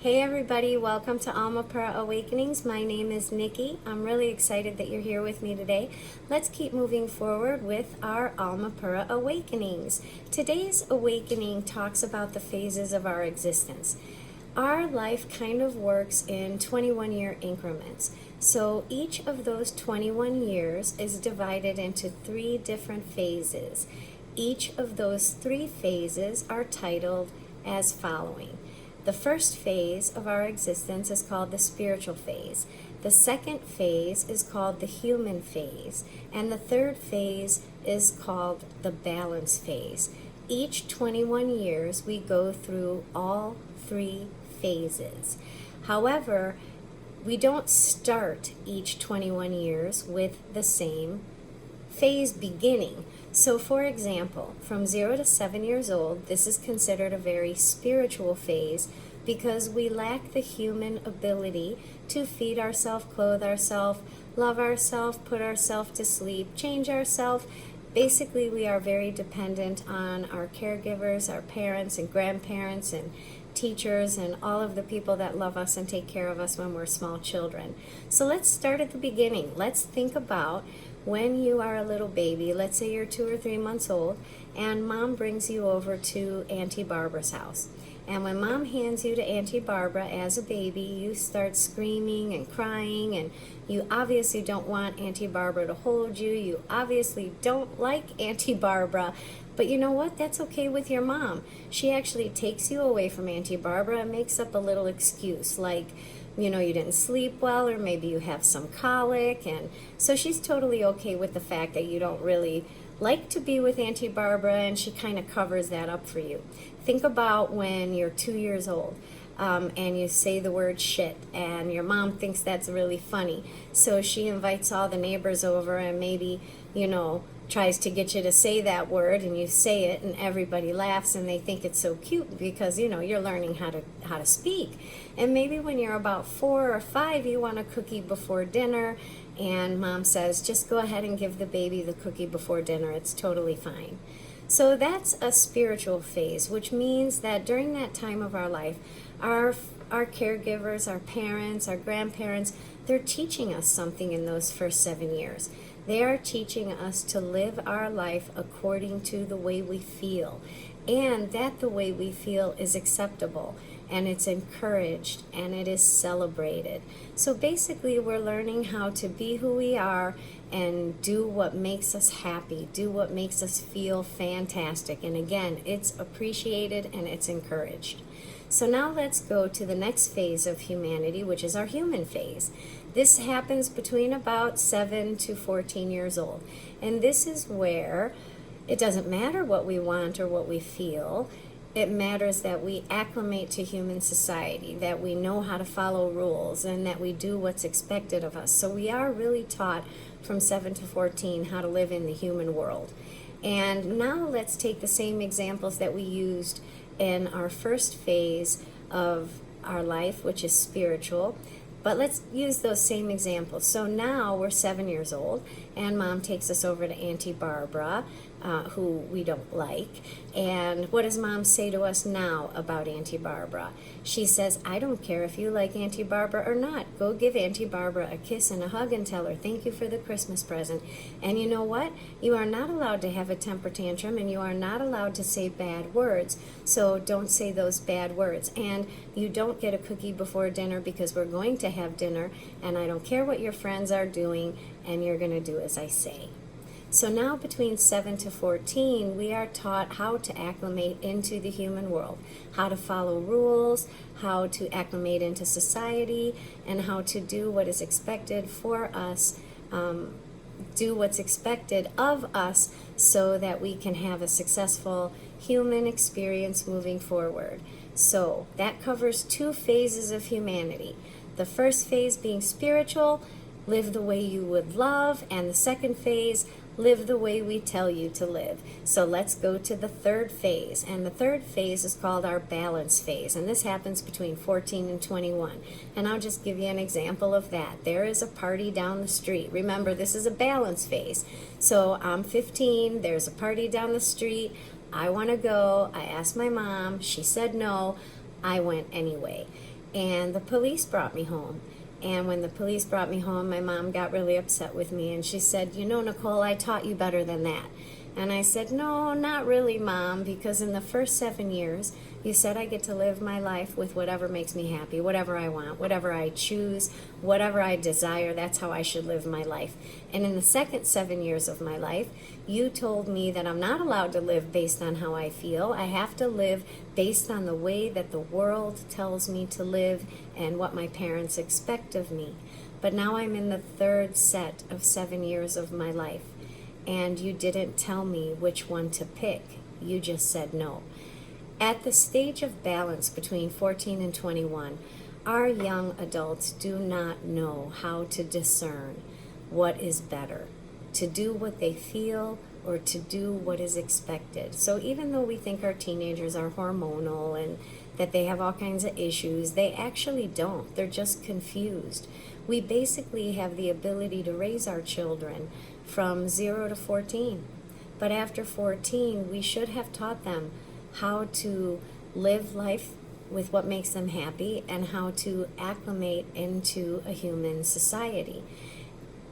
Hey everybody, welcome to Almapura Awakenings. My name is Nikki. I'm really excited that you're here with me today. Let's keep moving forward with our Almapura Awakenings. Today's awakening talks about the phases of our existence. Our life kind of works in 21-year increments. So each of those 21 years is divided into 3 different phases. Each of those 3 phases are titled as following. The first phase of our existence is called the spiritual phase. The second phase is called the human phase. And the third phase is called the balance phase. Each 21 years, we go through all 3 phases. However, we don't start each 21 years with the same phase beginning. So for example, from 0 to 7 years old, this is considered a very spiritual phase because we lack the human ability to feed ourselves, clothe ourselves, love ourselves, put ourselves to sleep, change ourselves. Basically, we are very dependent on our caregivers, our parents and grandparents and teachers and all of the people that love us and take care of us when we're small children. So let's start at the beginning. Let's think about when you are a little baby. Let's say you're 2 or 3 months old and mom brings you over to Auntie Barbara's house. And when mom hands you to Auntie Barbara as a baby, you start screaming and crying, and you obviously don't want Auntie Barbara to hold you. You obviously don't like Auntie Barbara. But you know what? That's okay with your mom. She actually takes you away from Auntie Barbara and makes up a little excuse like, you didn't sleep well, or maybe you have some colic. And so she's totally okay with the fact that you don't really like to be with Auntie Barbara, and she kind of covers that up for you. Think about when you're 2 years old and you say the word shit, and your mom thinks that's really funny. So she invites all the neighbors over and maybe, tries to get you to say that word, and you say it and everybody laughs and they think it's so cute because you're learning how to speak. And maybe when you're about 4 or 5, you want a cookie before dinner, and mom says just go ahead and give the baby the cookie before dinner, it's totally fine. So that's a spiritual phase, which means that during that time of our life, our caregivers, our parents, our grandparents, they're teaching us something in those first 7 years. They are teaching us to live our life according to the way we feel, and that the way we feel is acceptable, and it's encouraged, and it is celebrated. So basically, we're learning how to be who we are and do what makes us happy, do what makes us feel fantastic. And again, it's appreciated and it's encouraged. So now let's go to the next phase of humanity, which is our human phase. This happens between about 7 to 14 years old. And this is where it doesn't matter what we want or what we feel. It matters that we acclimate to human society, that we know how to follow rules, and that we do what's expected of us. So we are really taught from 7 to 14 how to live in the human world. And now let's take the same examples that we used in our first phase of our life, which is spiritual. But let's use those same examples. So now we're 7 years old, and mom takes us over to Auntie Barbara, who we don't like. And what does mom say to us now about Auntie Barbara? She says, I don't care if you like Auntie Barbara or not. Go give Auntie Barbara a kiss and a hug and tell her thank you for the Christmas present. And you know what? You are not allowed to have a temper tantrum, and you are not allowed to say bad words. So don't say those bad words. And you don't get a cookie before dinner because we're going to have dinner, and I don't care what your friends are doing, and you're going to do as I say. So now between 7 to 14, we are taught how to acclimate into the human world, how to follow rules, how to acclimate into society, and how to do what is expected for us, do what's expected of us so that we can have a successful human experience moving forward. So that covers 2 phases of humanity. The first phase being spiritual, live the way you would love, and the second phase, live the way we tell you to live. So let's go to the third phase, and the third phase is called our balance phase, and this happens between 14 and 21. And I'll just give you an example of that. There is a party down the street. Remember, this is a balance phase. So I'm 15, there's a party down the street, I want to go, I asked my mom, she said no, I went anyway. and the police brought me home. And when the police brought me home, my mom got really upset with me, and she said, "You know, Nicole, I taught you better than that." And I said, "No, not really, Mom, because in the first 7 years, you said I get to live my life with whatever makes me happy, whatever I want, whatever I choose, whatever I desire, that's how I should live my life. And in the second 7 years of my life, you told me that I'm not allowed to live based on how I feel. I have to live based on the way that the world tells me to live and what my parents expect of me. But now I'm in the third set of 7 years of my life, and you didn't tell me which one to pick. You just said no." At the stage of balance between 14 and 21, our young adults do not know how to discern what is better, to do what they feel or to do what is expected. So even though we think our teenagers are hormonal and that they have all kinds of issues, they actually don't. They're just confused. We basically have the ability to raise our children from 0 to 14. But after 14, we should have taught them how to live life with what makes them happy and how to acclimate into a human society.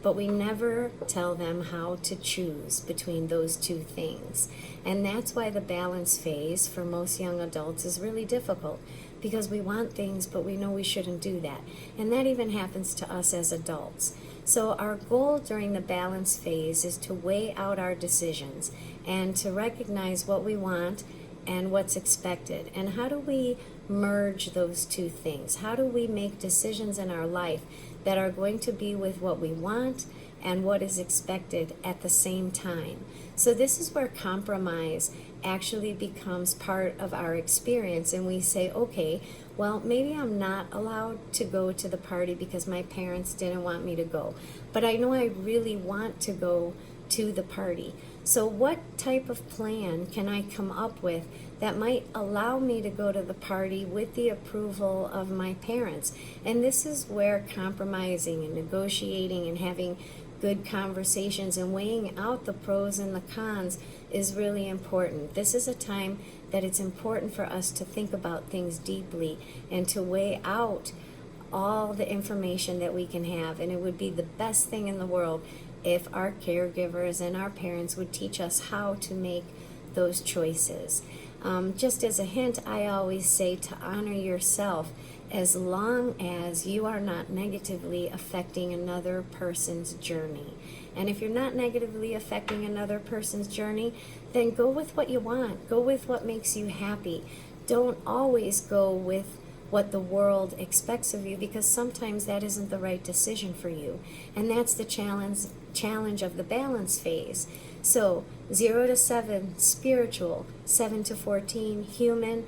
But we never tell them how to choose between those two things. And that's why the balance phase for most young adults is really difficult, because we want things, but we know we shouldn't do that. And that even happens to us as adults. So our goal during the balance phase is to weigh out our decisions and to recognize what we want and what's expected. And how do we merge those two things? How do we make decisions in our life that are going to be with what we want and what is expected at the same time? So this is where compromise actually becomes part of our experience, and we say, okay, well, maybe I'm not allowed to go to the party because my parents didn't want me to go, but I know I really want to go to the party. So what type of plan can I come up with that might allow me to go to the party with the approval of my parents? And this is where compromising and negotiating and having good conversations and weighing out the pros and the cons is really important. This is a time that it's important for us to think about things deeply and to weigh out all the information that we can have. And it would be the best thing in the world if our caregivers and our parents would teach us how to make those choices. Just as a hint, I always say to honor yourself as long as you are not negatively affecting another person's journey. And if you're not negatively affecting another person's journey, then go with what you want. Go with what makes you happy. Don't always go with what the world expects of you, because sometimes that isn't the right decision for you. And that's the challenge of the balance phase. So 0 to 7, spiritual; 7 to 14, human;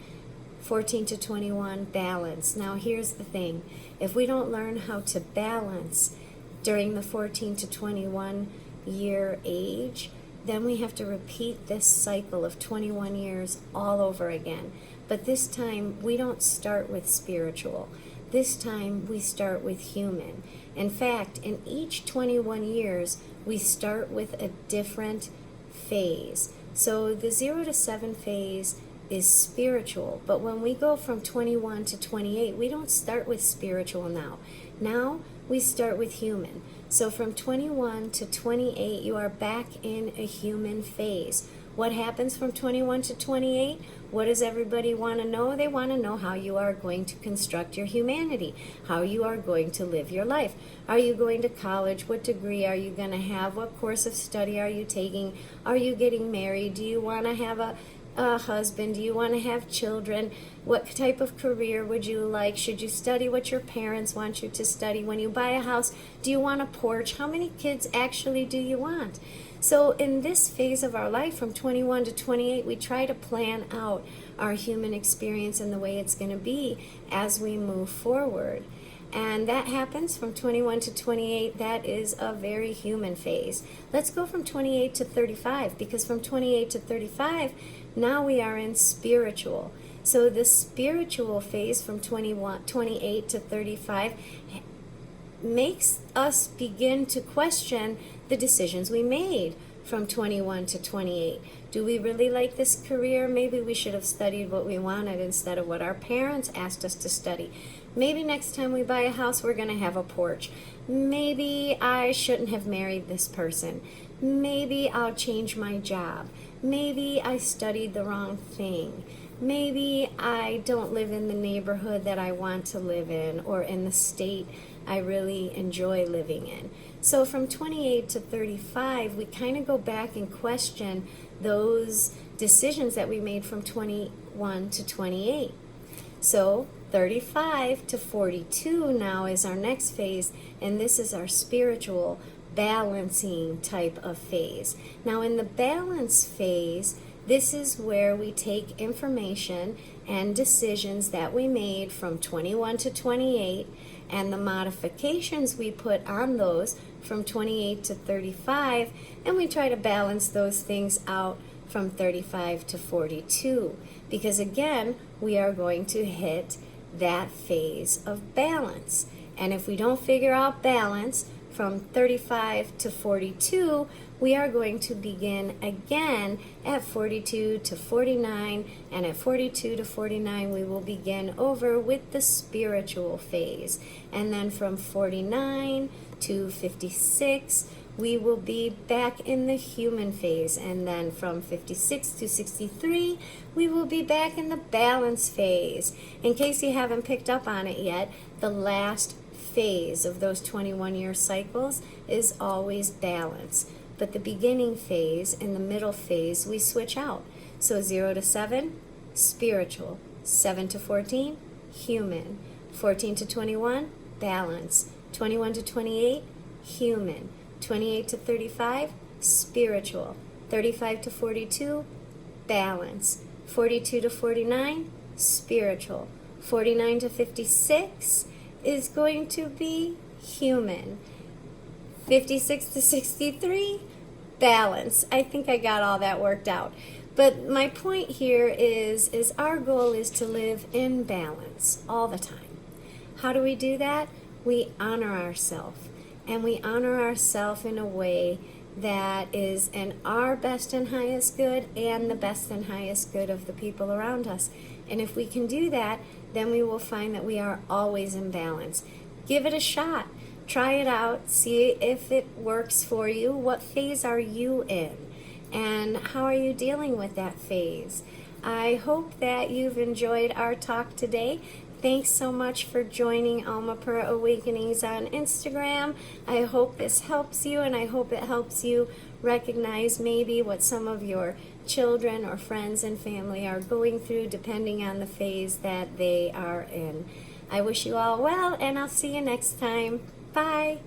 14 to 21, balance. Now here's the thing. If we don't learn how to balance during the 14 to 21 year age, then we have to repeat this cycle of 21 years all over again. But this time, we don't start with spiritual. This time, we start with human. In fact, in each 21 years, we start with a different phase. So the 0 to 7 phase is spiritual. But when we go from 21 to 28, we don't start with spiritual now. Now, we start with human. So from 21 to 28, you are back in a human phase. What happens from 21 to 28? What does everybody want to know? They want to know how you are going to construct your humanity, how you are going to live your life. Are you going to college? What degree are you going to have? What course of study are you taking? Are you getting married? Do you want to have a husband? Do you want to have children? What type of career would you like? Should you study what your parents want you to study? When you buy a house, do you want a porch? How many kids actually do you want? So in this phase of our life, from 21 to 28, we try to plan out our human experience and the way it's going to be as we move forward. And that happens from 21 to 28. That is a very human phase. Let's go from 28 to 35, because from 28 to 35, now we are in spiritual. So the spiritual phase from 28 to 35 makes us begin to question the decisions we made from 21 to 28. Do we really like this career? Maybe we should have studied what we wanted instead of what our parents asked us to study. Maybe next time we buy a house, we're going to have a porch. Maybe I shouldn't have married this person. Maybe I'll change my job. Maybe I studied the wrong thing. Maybe I don't live in the neighborhood that I want to live in, or in the state I really enjoy living in. So from 28 to 35, we kind of go back and question those decisions that we made from 21 to 28. So 35 to 42 now is our next phase, and this is our spiritual balancing type of phase. Now in the balance phase, this is where we take information and decisions that we made from 21 to 28 and the modifications we put on those from 28 to 35, and we try to balance those things out from 35 to 42, because again, we are going to hit that phase of balance. And if we don't figure out balance from 35 to 42, we are going to begin again at 42 to 49, and at 42 to 49 we will begin over with the spiritual phase. And then from 49 to 56 we will be back in the human phase, and then from 56 to 63 we will be back in the balance phase. In case you haven't picked up on it yet, the last phase of those 21-year cycles is always balance. But the beginning phase and the middle phase, we switch out. So 0 to 7, spiritual. 7 to 14, human. 14 to 21, balance. 21 to 28, human. 28 to 35, spiritual. 35 to 42, balance. 42 to 49, spiritual. 49 to 56 is going to be human. 56 to 63, balance. I think I got all that worked out. But my point here is our goal is to live in balance all the time. How do we do that? We honor ourselves. And we honor ourselves in a way that is in our best and highest good and the best and highest good of the people around us. And if we can do that, then we will find that we are always in balance. Give it a shot. Try it out. See if it works for you. What phase are you in? And how are you dealing with that phase? I hope that you've enjoyed our talk today. Thanks so much for joining Almapura Awakenings on Instagram. I hope this helps you, and I hope it helps you recognize maybe what some of your children or friends and family are going through depending on the phase that they are in. I wish you all well, and I'll see you next time. Bye.